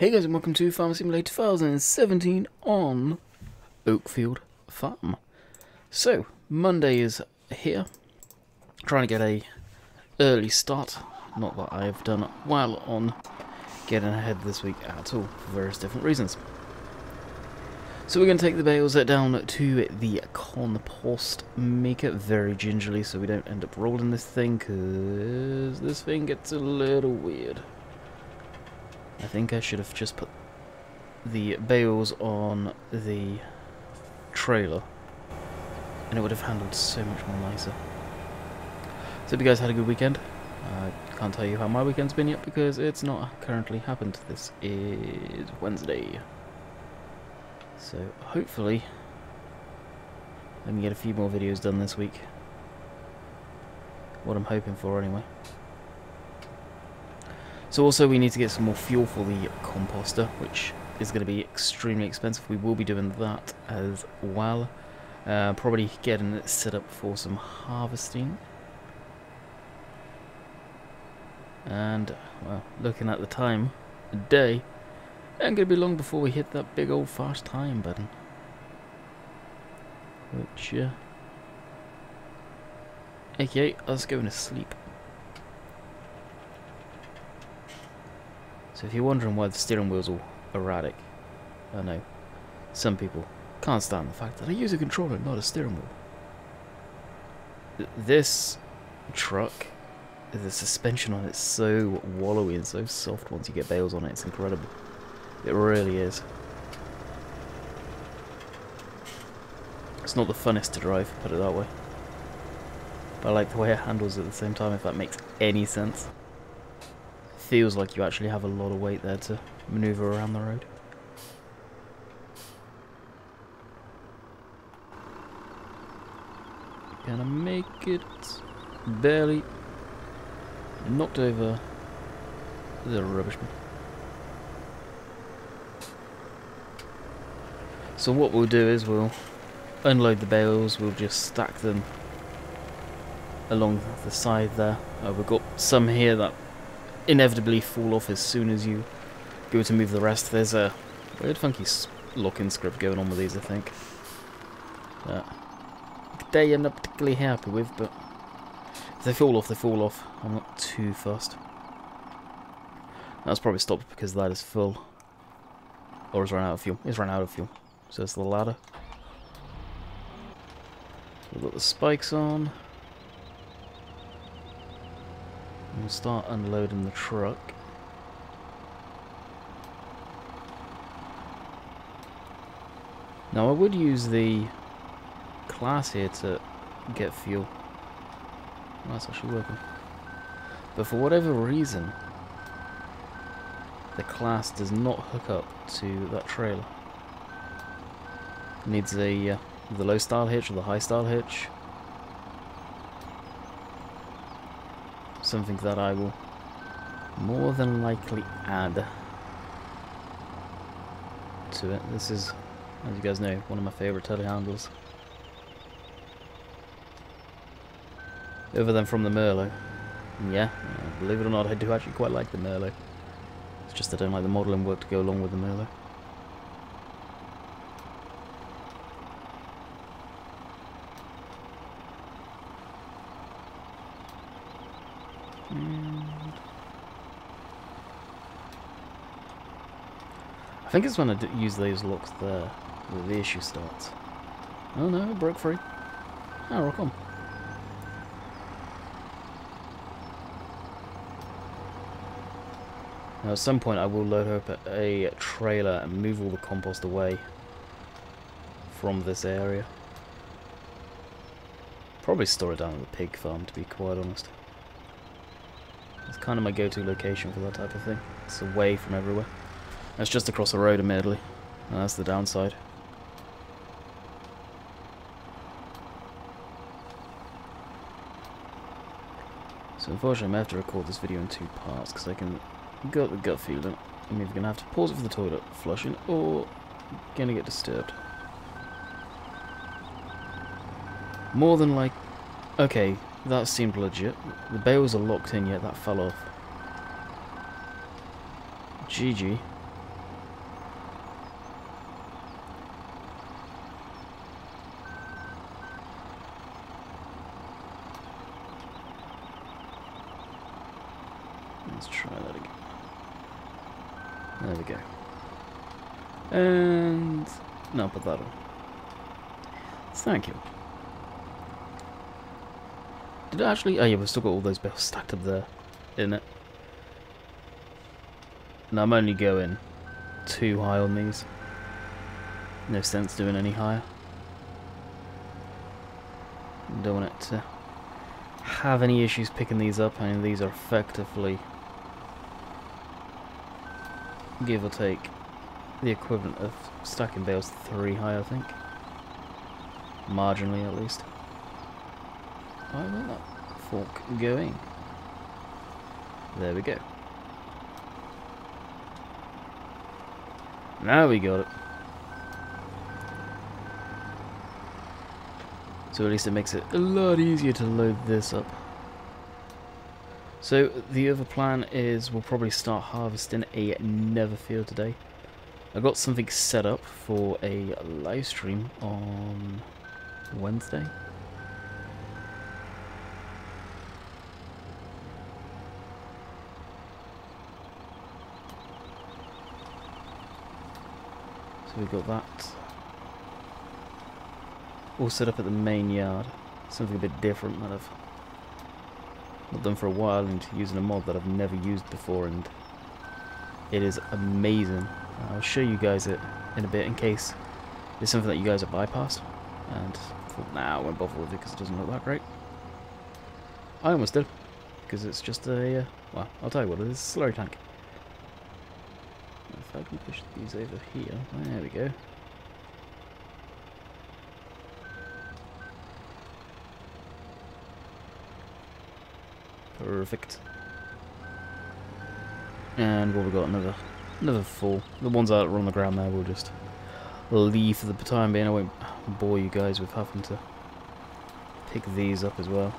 Hey guys, and welcome to Farm Simulator 2017 on Oakfield Farm. So, Monday is here. Trying to get a early start. Not that I've done well on getting ahead this week at all, for various different reasons. So we're going to take the bales down to the compost maker very gingerly so we don't end up rolling this thing, because this thing gets a little weird. I think I should have just put the bales on the trailer and it would have handled so much more nicer. So hope you guys had a good weekend. I can't tell you how my weekend's been yet because it's not currently happened. This is Wednesday. So hopefully let me get a few more videos done this week. What I'm hoping for anyway. So also we need to get some more fuel for the composter, which is going to be extremely expensive. We will be doing that as well. Probably getting it set up for some harvesting. And, well, looking at the time, a day, ain't going to be long before we hit that big old fast time button. Which, aka us going to sleep. So if you're wondering why the steering wheel's all erratic, I know some people can't stand the fact that I use a controller, not a steering wheel. This truck, the suspension on it's so wallowy and so soft once you get bales on it, it's incredible. It really is. It's not the funnest to drive, put it that way. But I like the way it handles at the same time, if that makes any sense. Feels like you actually have a lot of weight there to maneuver around the road. Gonna make it. Barely knocked over the rubbish bin. So what we'll do is we'll unload the bales, we'll just stack them along the side there. We've got some here that inevitably fall off as soon as you go to move the rest. There's a weird funky locking script going on with these, I think. Today I'm not particularly happy with, but if they fall off, they fall off. I'm not too fussed. That's probably stopped because that is full. Or it's run out of fuel. It's run out of fuel. So it's the ladder. We've got the spikes on. We'll start unloading the truck. Now I would use the class here to get fuel. That's actually working. But for whatever reason, the class does not hook up to that trailer. It needs the low style hitch or the high style hitch. Something that I will more than likely add to it. This is, as you guys know, one of my favourite telehandlers. Other than from the Merlot. And yeah, believe it or not, I do actually quite like the Merlot. It's just I don't like the modelling work to go along with the Merlot. I think it's when I use those locks there that the issue starts. Oh no, it broke free. Oh, rock on. Now at some point I will load up a trailer and move all the compost away from this area. Probably store it down at the pig farm, to be quite honest. It's kind of my go-to location for that type of thing. It's away from everywhere. That's just across the road, admittedly. And that's the downside. So unfortunately I may have to record this video in two parts because I can got the gut feeling I'm either going to have to pause it for the toilet flushing or going to get disturbed. More than like... Okay, that seemed legit. The bales are locked in yet that fell off. GG. There we go. And no, put that on. Thank you. Did I actually? Oh yeah, we've still got all those bales stacked up there, isn't it? And I'm only going too high on these. No sense doing any higher. Don't want it to have any issues picking these up. I mean, these are effectively, give or take, the equivalent of stacking bales 3 high, I think. Marginally, at least. Why won't that fork going? There we go. Now we got it. So at least it makes it a lot easier to load this up. So the other plan is we'll probably start harvesting a nether field today. I got something set up for a live stream on Wednesday. So we got that all set up at the main yard. Something a bit different that I've not done for a while, and using a mod that I've never used before, and it is amazing. I'll show you guys it in a bit in case it's something that you guys have bypassed. And I thought, nah, I won't bother with it because it doesn't look that great. I almost did, because it's just a, well, I'll tell you what it is, a slurry tank. If I can push these over here, there we go. Perfect. And what we got, another 4. The ones that are on the ground there we'll just leave for the time being. I won't bore you guys with having to pick these up as well.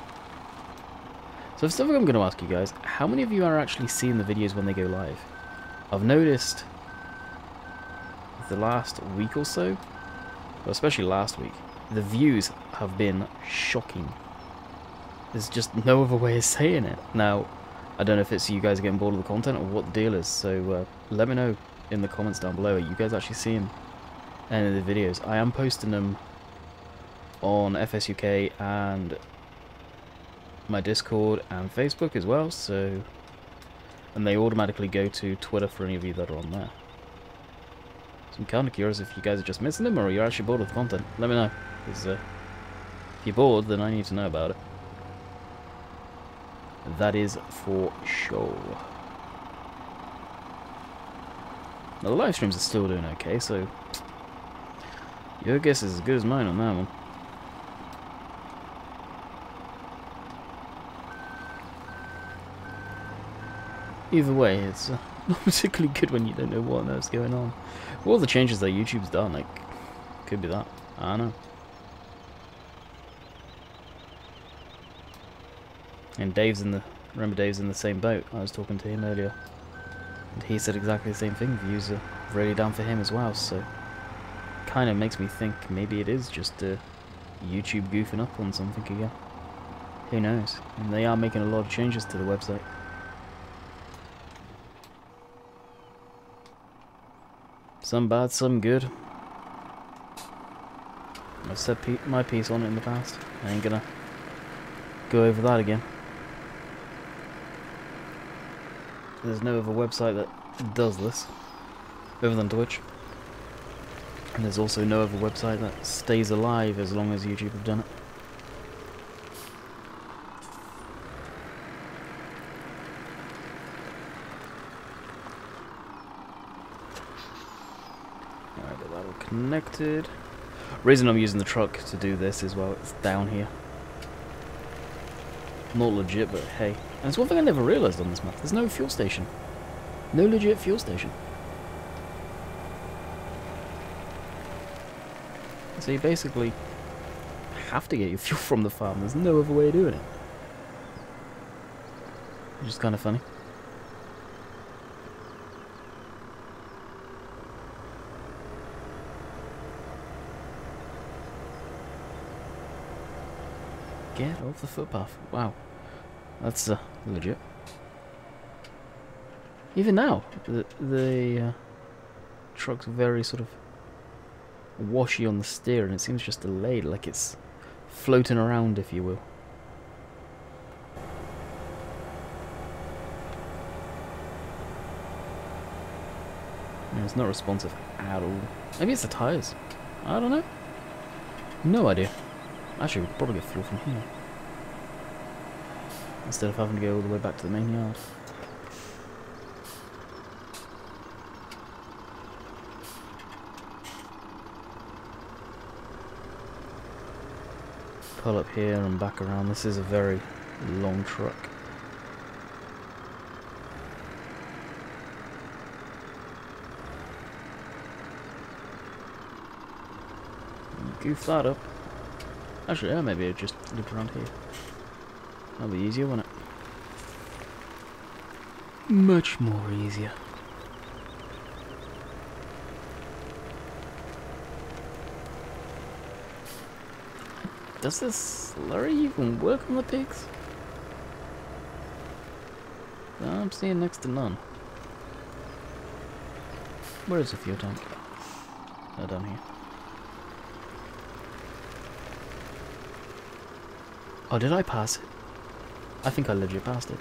So something I'm going to ask you guys, how many of you are actually seeing the videos when they go live? I've noticed the last week or so, well, especially last week, the views have been shocking. There's just no other way of saying it. Now, I don't know if it's you guys are getting bored of the content or what the deal is, so let me know in the comments down below. Are you guys actually seeing any of the videos? I am posting them on FSUK and my Discord and Facebook as well, so, and they automatically go to Twitter for any of you that are on there. So I'm kind of curious if you guys are just missing them or you're actually bored of the content. Let me know, because if you're bored, then I need to know about it. That is for sure. Now, the live streams are still doing okay, so your guess is as good as mine on that one. Either way, it's not particularly good when you don't know what on earth's going on. All the changes that YouTube's done, like, could be that. I don't know. And remember Dave's in the same boat. I was talking to him earlier, and he said exactly the same thing. Views are really down for him as well, so kind of makes me think maybe it is just YouTube goofing up on something again. Who knows? And they are making a lot of changes to the website. Some bad, some good. I've said my piece on it in the past. I ain't gonna go over that again. There's no other website that does this, other than Twitch. And there's also no other website that stays alive as long as YouTube have done it. Alright, got that all connected. Reason I'm using the truck to do this is, well, it's down here. Not legit, but hey. And it's one thing I never realised on this map. There's no fuel station. No legit fuel station. So you basically have to get your fuel from the farm. There's no other way of doing it. Which is kind of funny. Get off the footpath. Wow. That's legit. Even now, the truck's very sort of washy on the steer, and it seems just delayed, like it's floating around, if you will. Yeah, it's not responsive at all. Maybe it's the tyres. I don't know. No idea. Actually, we could probably get fuel from here, instead of having to go all the way back to the main yard. Pull up here and back around. This is a very long truck. Goof that up. Actually, yeah, maybe I'll just loop around here. That'll be easier, won't it? Much more easier. Does this slurry even work on the pigs? I'm seeing next to none. Where is the fuel tank? Oh, down here. Oh, did I pass it? I think I legit passed it.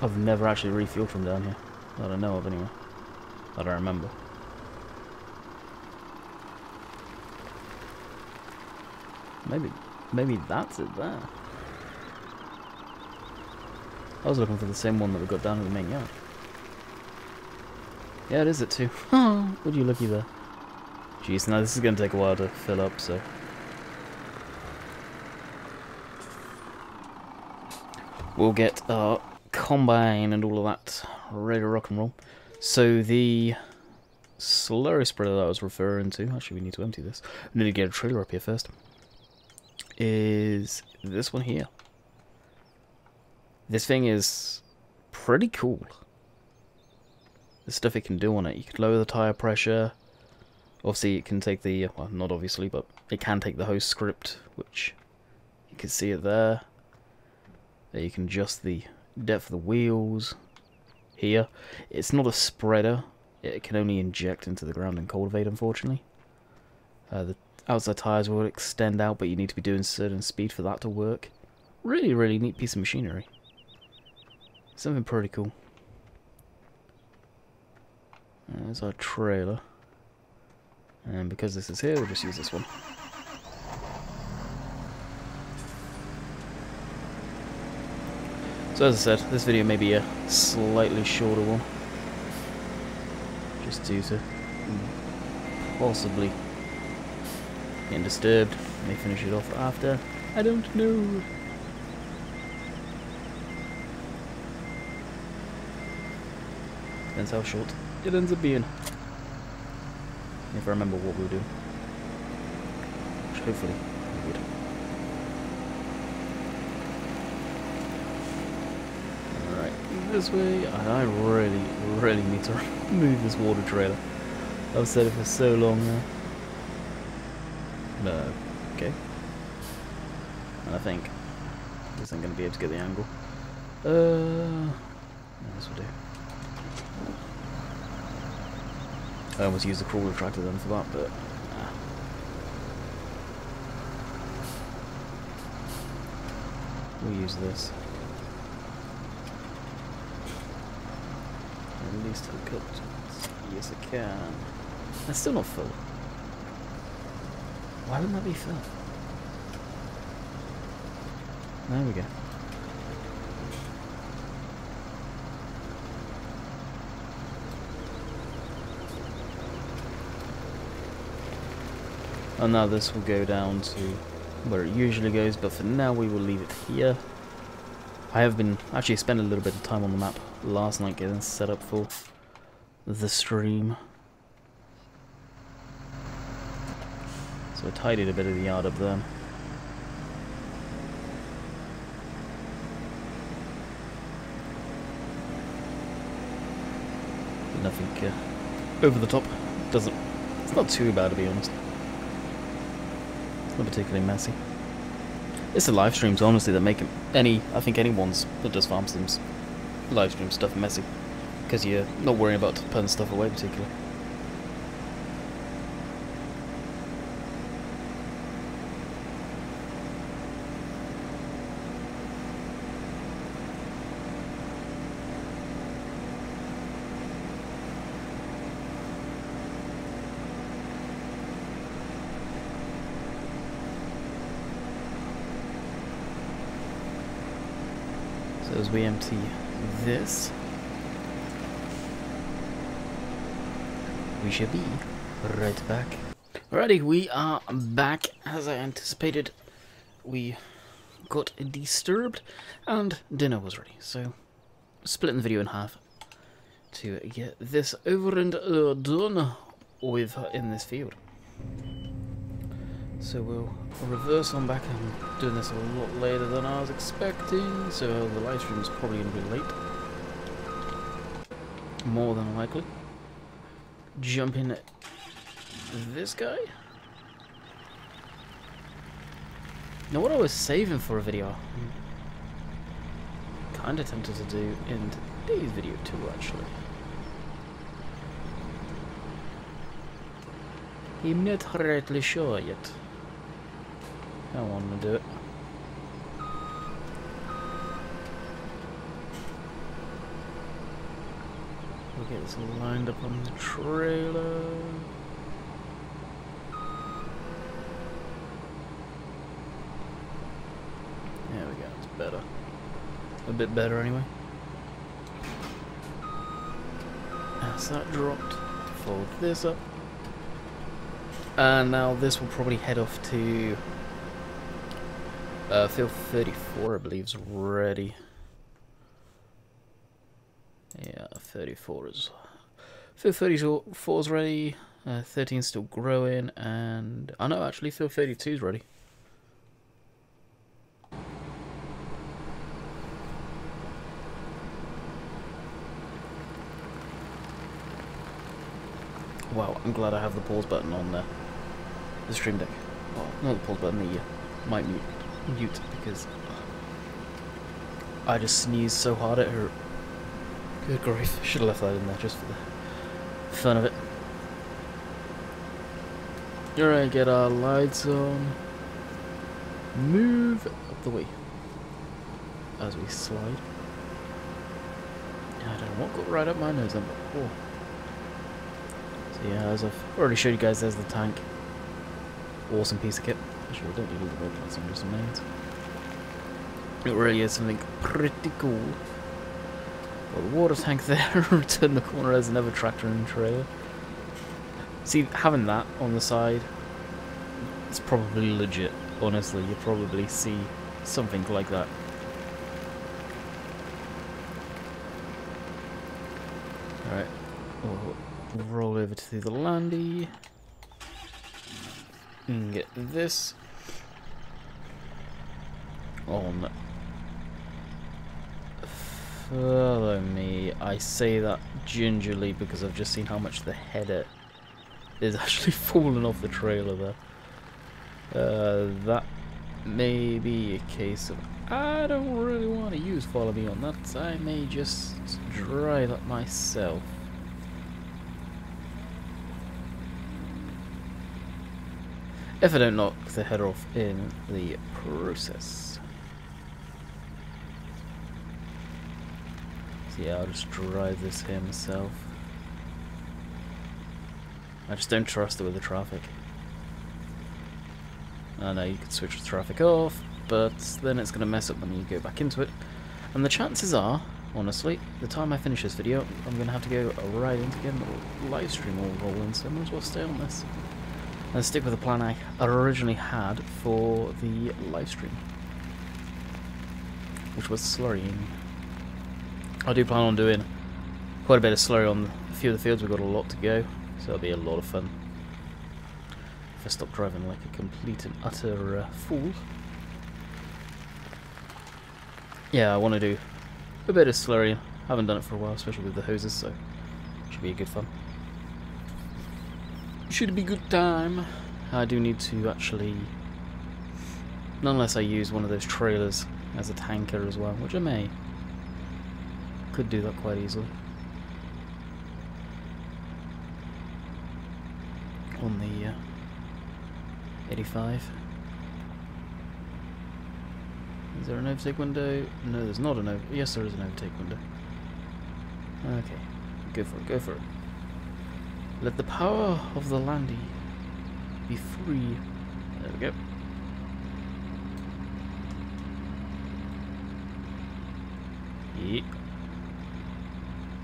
I've never actually refueled from down here. That I know of anyway. That I remember. Maybe that's it there. I was looking for the same one that we got down in the main yard. Yeah, it is it too. Would you looky there? Jeez, now this is going to take a while to fill up, so... we'll get our combine and all of that ready to rock and roll. So the slurry spreader that I was referring to, actually we need to empty this. We need to get a trailer up here first. Is this one here. This thing is pretty cool. The stuff it can do on it. You can lower the tire pressure. Obviously it can take the, well, not obviously, but it can take the hose script, which you can see it there. There you can adjust the depth of the wheels. Here, it's not a spreader. It can only inject into the ground and cultivate, unfortunately. The outside tires will extend out, but you need to be doing certain speed for that to work. Really, really neat piece of machinery. Something pretty cool. There's our trailer. And because this is here, we'll just use this one. So as I said, this video may be a slightly shorter one. Just due to possibly getting disturbed. May finish it off after. I don't know. Depends how short it ends up being. If I remember what we were doing. Which hopefully we would. Alright, this way. I really, really need to remove this water trailer. I've said it for so long now. Okay. And I think this isn't going to be able to get the angle. No, this will do. I almost used the crawler tractor then for that, but nah. We'll use this. At least hook up to it. Yes, I can. That's still not full. Why wouldn't that be full? There we go. And now this will go down to where it usually goes, but for now we will leave it here. I have been actually spent a little bit of time on the map last night getting set up for the stream. So I tidied a bit of the yard up there. But nothing over the top. It's not too bad, to be honest. Not particularly messy. It's the live streams, honestly, that make I think anyone's that does farm sims live stream stuff messy, because you're not worrying about putting stuff away particularly. So as we empty this, we should be right back. Alrighty, we are back. As I anticipated, we got disturbed and dinner was ready. So splitting the video in half to get this over and done with in this field. So we'll reverse on back. I'm doing this a lot later than I was expecting, so the live stream is probably going to be late. More than likely. Jump in this guy. Now what I was saving for a video, I'm kind of tempted to do in today's video too, actually. I'm not rightly sure yet. I don't want to do it. We'll get this lined up on the trailer. There we go, it's better. A bit better anyway. As that dropped, fold this up. And now this will probably head off to field 34, I believe, is ready. Yeah, 34 is. Field 34 is ready. 13 is still growing, and I know actually field 32 is ready. Wow, I'm glad I have the pause button on the stream deck. Well, not the pause button, the mic mute, because I just sneezed so hard it hurt. Good grief, should have left that in there just for the fun of it. Alright, get our lights on. Move up the way as we slide. I don't know what got right up my nose number 4. So yeah, as I've already showed you guys, there's the tank. Awesome piece of kit. Actually, I don't need all the red lights on, just the mains. It really is something pretty cool. Got the water tank there, turn the corner as another tractor and trailer. See, having that on the side, it's probably legit, honestly. You'll probably see something like that. Alright, we'll roll over to the landy. And get this on. Follow me. I say that gingerly because I've just seen how much the header is actually falling off the trailer there. That may be a case of I don't really want to use follow me on that. I may just drive that myself. If I don't knock the header off in the process. So yeah, I'll just drive this here myself. I just don't trust it with the traffic. I know you could switch the traffic off, but then it's going to mess up when you go back into it. And the chances are, honestly, the time I finish this video, I'm going to have to go right into getting the live stream all rolling, so I might as well stay on this. And stick with the plan I originally had for the live stream, which was slurrying. I do plan on doing quite a bit of slurry on a few of the fields. We've got a lot to go, so it'll be a lot of fun. If I stop driving like a complete and utter fool. Yeah, I want to do a bit of slurry. Haven't done it for a while, especially with the hoses, so should be a good fun. Should be good time. I do need to actually Not unless I use one of those trailers as a tanker as well, which I may. Could do that quite easily. On the 85. Is there an overtake window? No, there's not an overtake. Yes, there is an overtake window. Okay, go for it, go for it. Let the power of the landy be free. There we go. Yeah.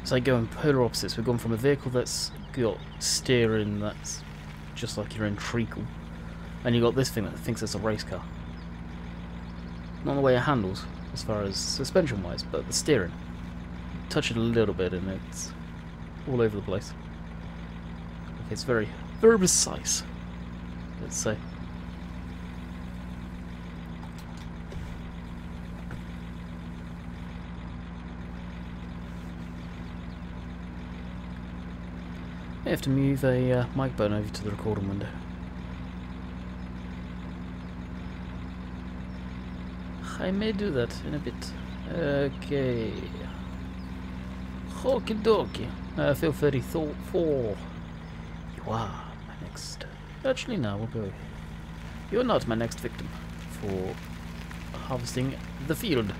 It's like going polar opposites. We've gone from a vehicle that's got steering that's just like you're in treacle, and you got this thing that thinks it's a race car. Not the way it handles, as far as suspension-wise, but the steering. Touch it a little bit and it's all over the place. Okay, it's very, very precise, let's say. I have to move a mic button over to the recording window. I may do that in a bit. Okay. Okie dokie. Feel 34. You are my next. Actually, no, we'll go here. You're not my next victim for harvesting the field.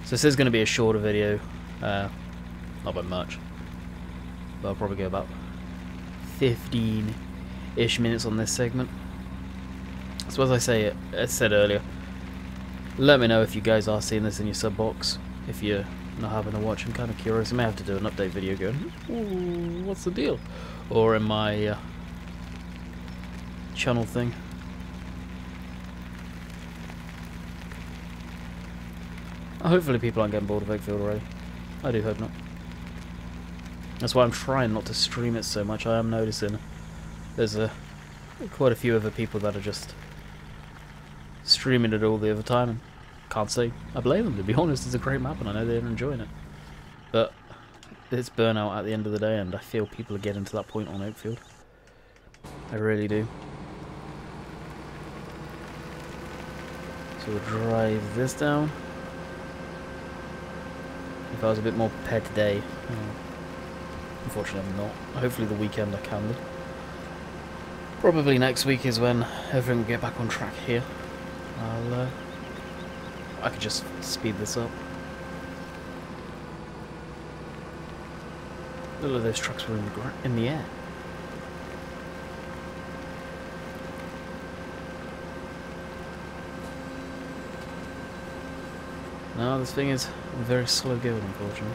So this is going to be a shorter video, not by much, but I'll probably go about 15-ish minutes on this segment. So as I said earlier, let me know if you guys are seeing this in your sub box. If you're not having to watch, I'm kind of curious. I may have to do an update video going, ooh, what's the deal? Or in my channel thing. Hopefully people aren't getting bored of Oakfield already. I do hope not. That's why I'm trying not to stream it so much. I am noticing there's quite a few other people that are just streaming it all the other time. And can't say I blame them, to be honest. It's a great map and I know they're enjoying it. But it's burnout at the end of the day, and I feel people are getting to that point on Oakfield. I really do. So we'll drive this down. If I was a bit more prepared today, unfortunately I'm not. Hopefully the weekend I can do. Probably next week is when everything will get back on track here. I could just speed this up. All of those trucks were in the air. No, this thing is very slow going, unfortunately.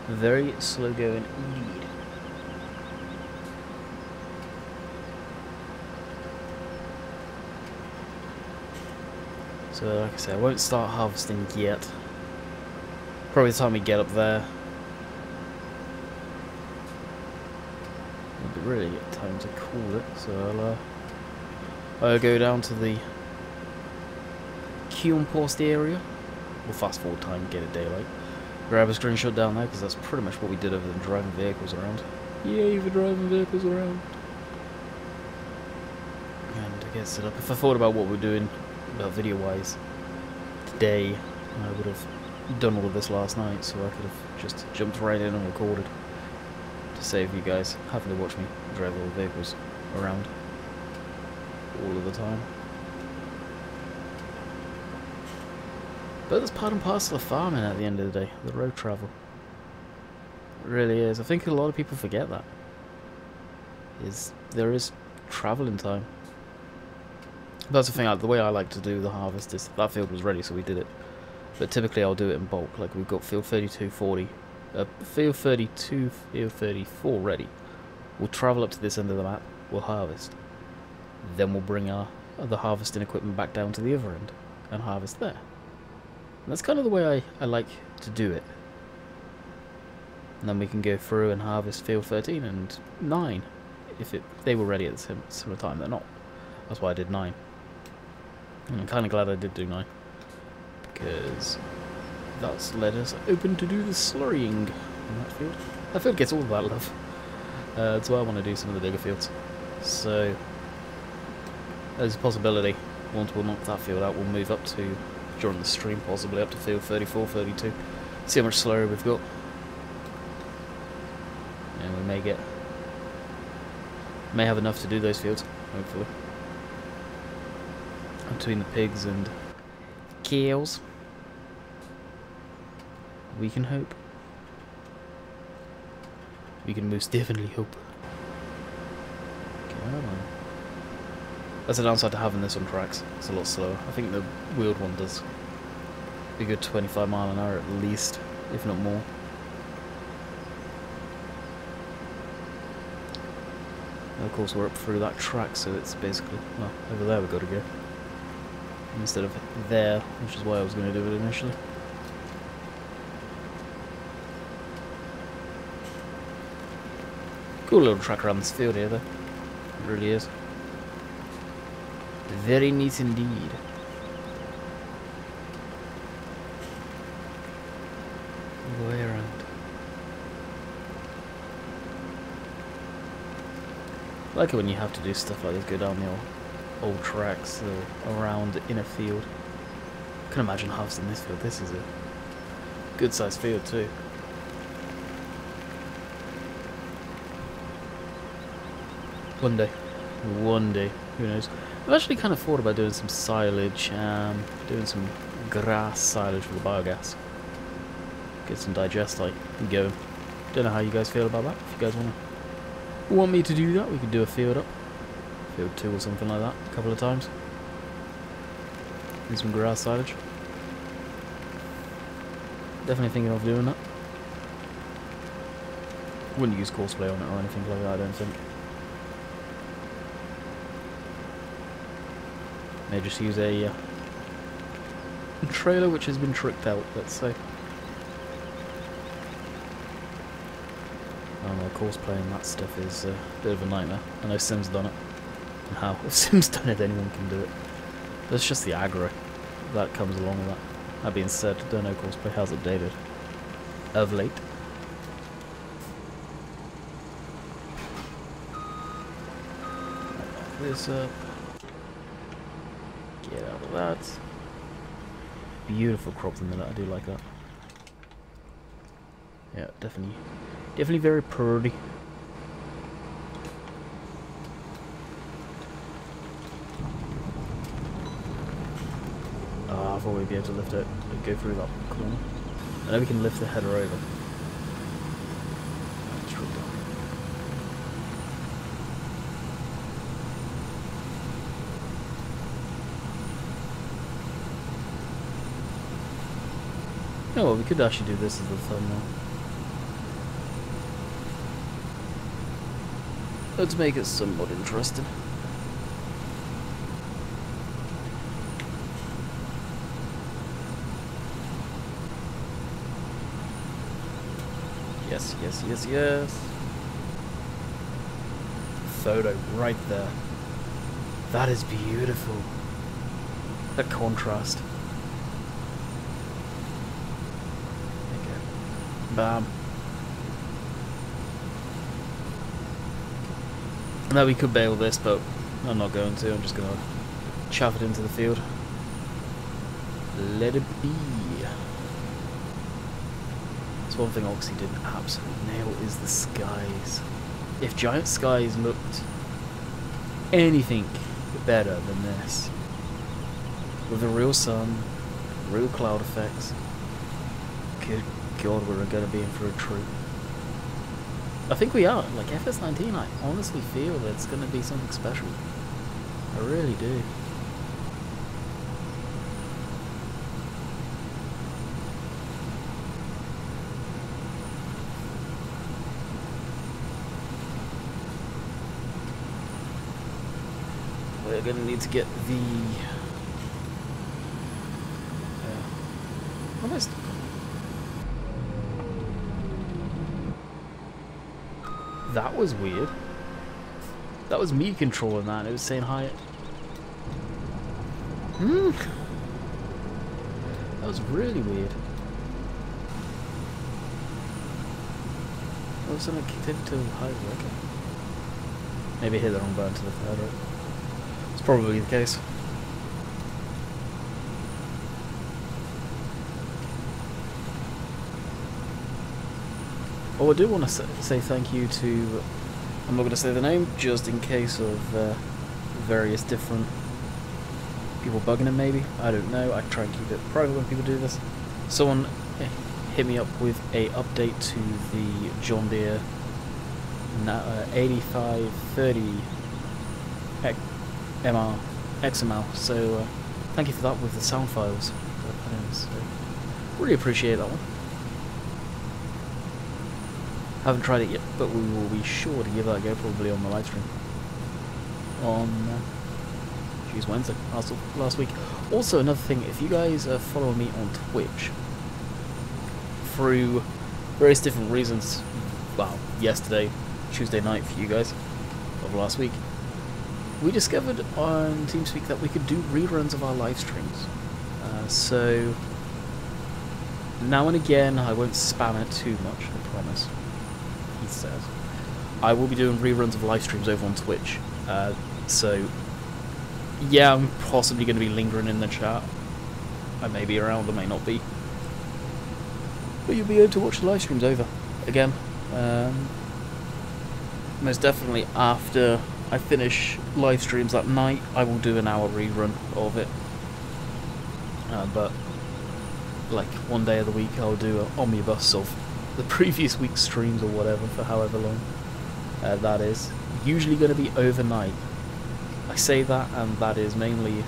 Very slow going indeed. So, like I say, I won't start harvesting yet. Probably the time we get up there. But really get time to cool it, so I'll go down to the Kiln Post area. We'll fast forward time and get it daylight. Grab a screenshot down there, because that's pretty much what we did over the driving vehicles around. Yay for driving vehicles around. And I guess if I thought about what we're doing, video-wise, today, I would have done all of this last night, so I could have just jumped right in and recorded. To save you guys having to watch me drive all the vehicles around all of the time. But that's part and parcel of farming at the end of the day, the road travel. It really is. I think a lot of people forget that. There is travel in time. That's the thing, the way I like to do the harvest is, that field was ready so we did it. But typically I'll do it in bulk, like we've got field 32, 40. Field 32, field 34 ready. We'll travel up to this end of the map, we'll harvest. Then we'll bring the harvesting equipment back down to the other end and harvest there. And that's kind of the way I like to do it. And then we can go through and harvest field 13 and 9 if they were ready at the same time. They're not. That's why I did 9. And I'm kind of glad I did do 9. because that's led us open to do the slurrying in that field. That field gets all of that love. That's why I want to do some of the bigger fields. So there's a possibility once we'll knock that field out, we'll move up to, during the stream possibly, up to field 34, 32. See how much slurry we've got. And we may have enough to do those fields, hopefully. Between the pigs and cows, we can hope. We can most definitely hope. Come on. That's the downside to having this on tracks. It's a lot slower. I think the wheeled one does a good 25 mile an hour at least, if not more. And of course we're up through that track, so it's basically, well, over there we've got to go. Instead of there, which is why I was going to do it initially. Cool little track around this field here though. It really is. Very neat indeed. All the way around. I like it when you have to do stuff like this, go down the old tracks around in a field. I can imagine halves in this field. This is a good sized field too. One day, who knows. I've actually kind of thought about doing some silage, doing some grass silage for the biogas. Get some digestite going. Don't know how you guys feel about that. If you guys want me to do that, we could do a field up. Field 2 or something like that, a couple of times. Do some grass silage. Definitely thinking of doing that. Wouldn't use Courseplay on it or anything like that, I don't think. May just use a trailer which has been tricked out, let's say. I don't know, Courseplay and that stuff is a bit of a nightmare. I know Sim's done it. And how? If Sim's done it, anyone can do it. But it's just the aggro that comes along with that. That being said, I don't know Courseplay has updated of late. Lock this up. Get out of that. Beautiful crop in the middle, I do like that. Yeah, definitely very pretty. Oh, I thought we'd be able to lift it and go through that corner. I know we can lift the header over. That's really done. Oh, well, we could actually do this as the thumbnail. Let's make it somewhat interesting. Yes, yes, yes, yes. Photo right there. That is beautiful. The contrast. Okay. Bam. Now we could bail this, but I'm not going to. I'm just going to chaff it into the field. Let it be. That's one thing Oxy didn't absolutely nail is the skies. If Giant Skies looked anything better than this, with a real sun, real cloud effects, good God, we're going to be in for a treat. I think we are. Like FS19, I honestly feel that it's going to be something special. I really do. We're going to need to get the... almost... That was weird. That was me controlling that. It was saying hi. That was really weird. All of a sudden it kicked over to the highway, okay. Maybe I hit the wrong button to the third road. It's probably the case. Oh, I do want to say thank you to, I'm not going to say the name, just in case of various different people bugging him maybe. I don't know, I try and keep it private when people do this. Someone hit me up with a update to the John Deere 8530 XML, so thank you for that with the sound files. So, really appreciate that one. Haven't tried it yet, but we will be sure to give that a go probably on the live stream on Wednesday last week. Also, another thing, if you guys follow me on Twitch through various different reasons, well, yesterday, Tuesday night for you guys of last week, we discovered on TeamSpeak that we could do reruns of our live streams. So now and again, I won't spam it too much, I promise. He says I will be doing reruns of live streams over on Twitch. So yeah, I'm possibly going to be lingering in the chat. I may be around, I may not be. But you'll be able to watch the live streams over again. Most definitely after I finish live streams at night, I will do an hour rerun of it. But like one day of the week, I'll do an omnibus of the previous week's streams or whatever for however long that is. Usually going to be overnight. I say that, and that is mainly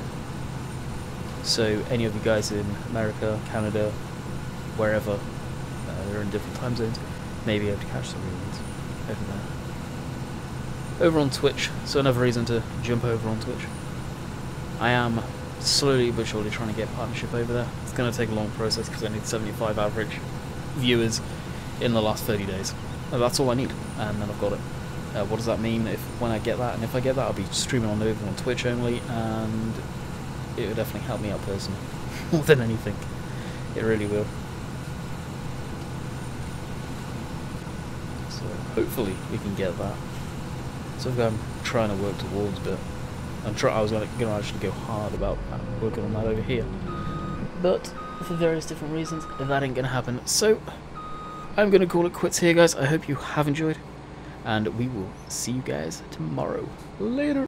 so any of you guys in America, Canada, wherever, they're in different time zones, may be able to catch some reruns over there. Over on Twitch, so another reason to jump over on Twitch. I am slowly but surely trying to get partnership over there. It's going to take a long process because I need 75 average viewers in the last 30 days. And that's all I need, and then I've got it. What does that mean when I get that? And if I get that, I'll be streaming on over on Twitch only, and it would definitely help me out personally, more than anything. It really will. So hopefully we can get that. So I'm trying to work towards, but I was going to actually go hard about working on that over here. But for various different reasons, that ain't going to happen. So I'm going to call it quits here, guys. I hope you have enjoyed, and we will see you guys tomorrow. Later.